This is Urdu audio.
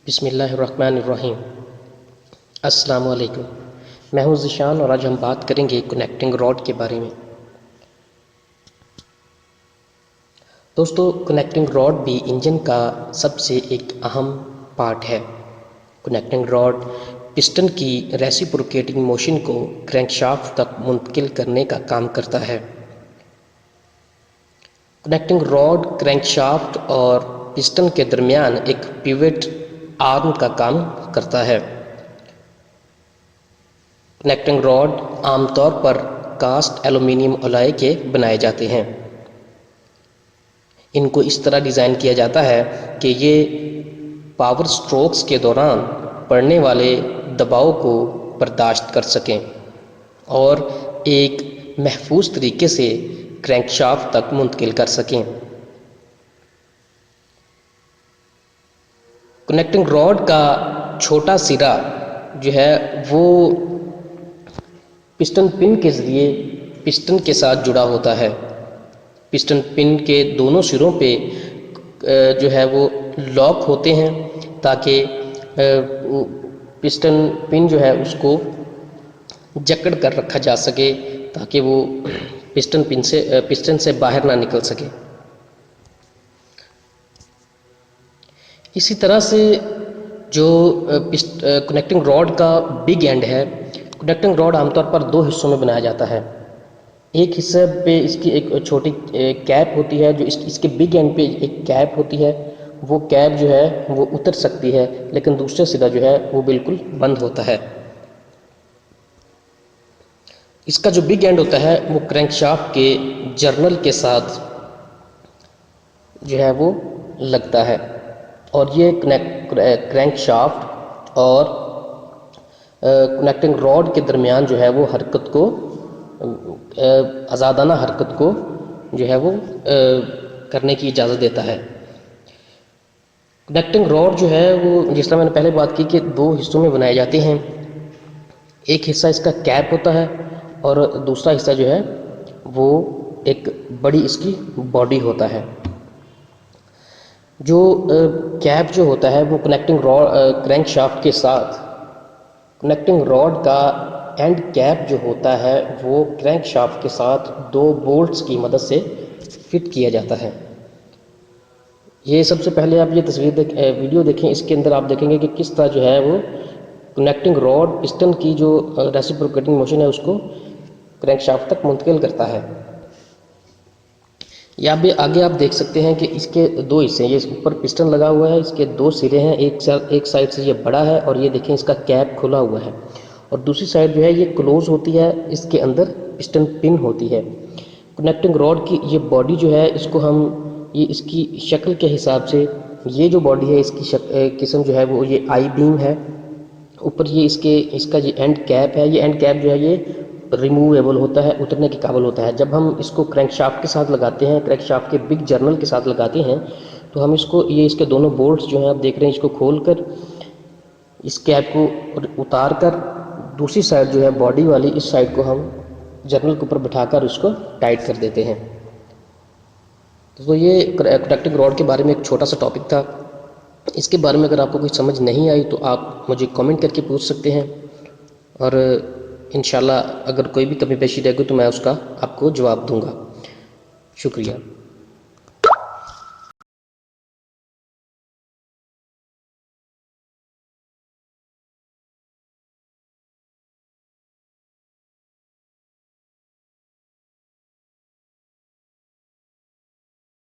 بسم اللہ الرحمن الرحیم۔ السلام علیکم، میں ہوں ذیشان اور آج ہم بات کریں گے کنیکٹنگ راڈ کے بارے میں۔ دوستو، کنیکٹنگ راڈ بھی انجن کا سب سے ایک اہم پارٹ ہے۔ کنیکٹنگ راڈ پسٹن کی ریسیپروکیٹنگ موشن کو کرینک شافٹ تک منتقل کرنے کا کام کرتا ہے۔ کنیکٹنگ راڈ کرینک شافٹ اور پسٹن کے درمیان ایک پیوٹ آرم کا کام کرتا ہے۔ کنیکٹنگ راڈ عام طور پر کاسٹ ایلومینیم الوئے کے بنائے جاتے ہیں۔ ان کو اس طرح ڈیزائن کیا جاتا ہے کہ یہ پاور سٹروکس کے دوران پڑنے والے دباؤ کو برداشت کر سکیں اور ایک محفوظ طریقے سے کرینک شافٹ تک منتقل کر سکیں۔ کنیکٹنگ راڈ کا چھوٹا سرا جو ہے وہ پسٹن پن کے ذریعے پسٹن کے ساتھ جڑا ہوتا ہے۔ پسٹن پن کے دونوں سروں پہ جو ہے وہ لاک ہوتے ہیں تاکہ پسٹن پن جو ہے اس کو جکڑ کر رکھا جا سکے تاکہ وہ پسٹن سے باہر نہ نکل سکے۔ اسی طرح سے جو کنیکٹنگ راڈ کا بگ اینڈ ہے، کنیکٹنگ راڈ عام طور پر دو حصوں میں بنایا جاتا ہے۔ ایک حصے پہ اس کی ایک چھوٹی کیپ ہوتی ہے، جو اس کے بگ اینڈ پہ ایک کیپ ہوتی ہے، وہ کیپ جو ہے وہ اتر سکتی ہے، لیکن دوسرا سرا جو ہے وہ بالکل بند ہوتا ہے۔ اس کا جو بگ اینڈ ہوتا ہے وہ کرینک شافٹ کے جرنل کے ساتھ جو ہے وہ لگتا ہے، اور یہ کرینک شافٹ اور کنیکٹنگ راڈ کے درمیان جو ہے وہ حرکت کو آزادانہ حرکت کو جو ہے وہ کرنے کی اجازت دیتا ہے۔ کنیکٹنگ راڈ جو ہے وہ جس طرح میں نے پہلے بات کی کہ دو حصوں میں بنائے جاتے ہیں۔ ایک حصہ اس کا کیپ ہوتا ہے اور دوسرا حصہ جو ہے وہ ایک بڑی اس کی باڈی ہوتا ہے۔ جو کیپ جو ہوتا ہے وہ کرینک شافٹ کے ساتھ کنیکٹنگ راڈ کا اینڈ کیپ جو ہوتا ہے وہ کرینک شافٹ کے ساتھ دو بولٹس کی مدد سے فٹ کیا جاتا ہے۔ یہ سب سے پہلے آپ یہ ویڈیو دیکھیں، اس کے اندر آپ دیکھیں گے کہ کس طرح جو ہے وہ کنیکٹنگ راڈ پسٹن کی جو ریسیپروکیٹنگ موشن ہے اس کو کرینک شافٹ تک منتقل کرتا ہے۔ یا بھی آگے آپ دیکھ سکتے ہیں کہ اس کے دو حصے ہیں، یہ اوپر پسٹن لگا ہوا ہے، اس کے دو سرے ہیں، ایک سائڈ سے یہ بڑا ہے اور یہ دیکھیں اس کا کیپ کھلا ہوا ہے، اور دوسری سائڈ جو ہے یہ کلوز ہوتی ہے، اس کے اندر پسٹن پن ہوتی ہے۔ کنیکٹنگ راڈ کی یہ باڈی جو ہے اس کو ہم اس کی شکل کے حساب سے یہ جو باڈی ہے اس کی قسم جو ہے وہ یہ آئی بیم ہے۔ اوپر یہ اس کا یہ اینڈ کیپ ہے، یہ اینڈ کیپ جو ہے یہ ریموویبل ہوتا ہے، اترنے کے قابل ہوتا ہے۔ جب ہم اس کو کرینک شافٹ کے ساتھ لگاتے ہیں، کرینک شافٹ کے بگ جرنل کے ساتھ لگاتے ہیں تو ہم اس کے دونوں بولٹس جو ہیں آپ دیکھ رہے ہیں، اس کو کھول کر اس کیپ کو اتار کر دوسری سائڈ جو ہے باڈی والی اس سائڈ کو ہم جرنل کے اوپر بٹھا کر اس کو ٹائٹ کر دیتے ہیں۔ تو یہ کنیکٹنگ راڈ کے بارے میں ایک چھوٹا سا ٹاپک تھا۔ اس کے بارے میں اگر آپ کو کوئی سمجھ نہیں آئی تو آپ مجھے کامنٹ کر کے پوچھ سکتے ہیں، اور انشاءاللہ اگر کوئی بھی کمی پیشی رہے گی تو میں اس کا آپ کو جواب دوں گا۔ شکریہ۔